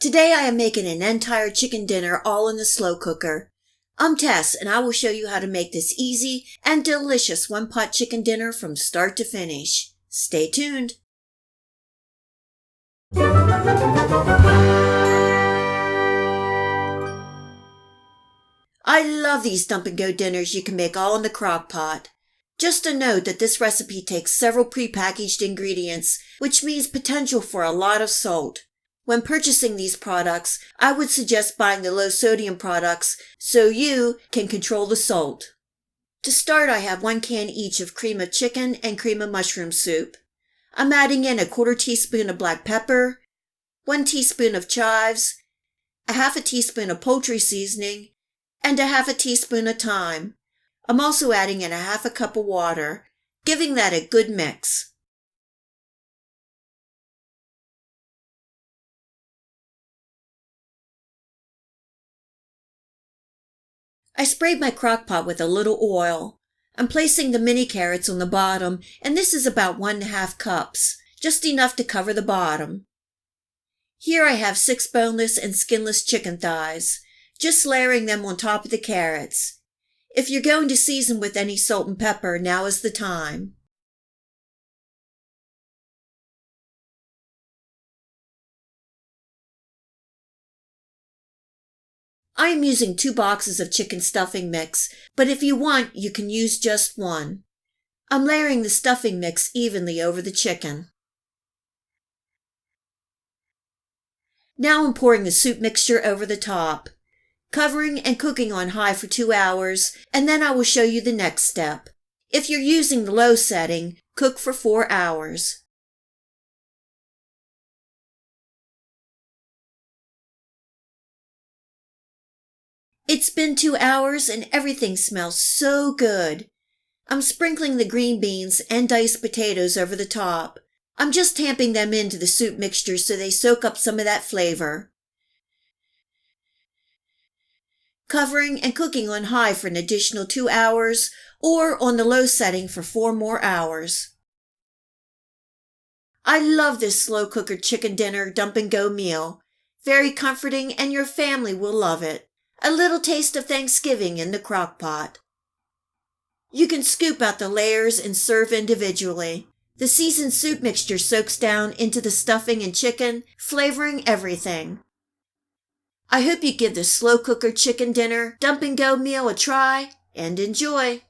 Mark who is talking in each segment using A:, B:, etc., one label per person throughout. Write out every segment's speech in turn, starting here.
A: Today I am making an entire chicken dinner all in the slow cooker. I'm Tess, and I will show you how to make this easy and delicious one-pot chicken dinner from start to finish. Stay tuned. I love these dump-and-go dinners you can make all in the crock pot. Just a note that this recipe takes several pre-packaged ingredients, which means potential for a lot of salt. When purchasing these products, I would suggest buying the low-sodium products so you can control the salt. To start, I have 1 can each of cream of chicken and cream of mushroom soup. I'm adding in a 1/4 teaspoon of black pepper, 1 teaspoon of chives, a 1/2 teaspoon of poultry seasoning, and a 1/2 teaspoon of thyme. I'm also adding in a 1/2 cup of water, giving that a good mix. I sprayed my crock pot with a little oil. I'm placing the mini carrots on the bottom, and this is about 1½ cups, just enough to cover the bottom. Here I have 6 boneless and skinless chicken thighs, just layering them on top of the carrots. If you're going to season with any salt and pepper, now is the time. I am using 2 boxes of chicken stuffing mix, but if you want, you can use just 1. I'm layering the stuffing mix evenly over the chicken. Now I'm pouring the soup mixture over the top, covering and cooking on high for 2 hours, and then I will show you the next step. If you're using the low setting, cook for 4 hours. It's been 2 hours and everything smells so good. I'm sprinkling the green beans and diced potatoes over the top. I'm just tamping them into the soup mixture so they soak up some of that flavor. Covering and cooking on high for an additional 2 hours or on the low setting for 4 more hours. I love this slow cooker chicken dinner dump-and-go meal. Very comforting, and your family will love it. A little taste of Thanksgiving in the crock pot. You can scoop out the layers and serve individually. The seasoned soup mixture soaks down into the stuffing and chicken, flavoring everything. I hope you give the slow cooker chicken dinner dump-and-go meal a try and enjoy.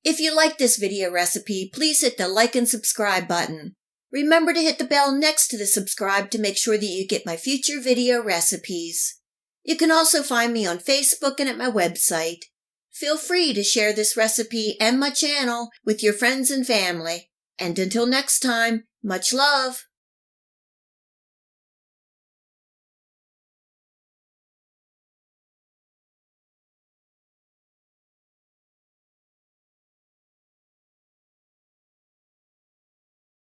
A: If you like this video recipe, please hit the like and subscribe button. Remember to hit the bell next to the subscribe to make sure that you get my future video recipes. You can also find me on Facebook and at my website. Feel free to share this recipe and my channel with your friends and family. And until next time, much love!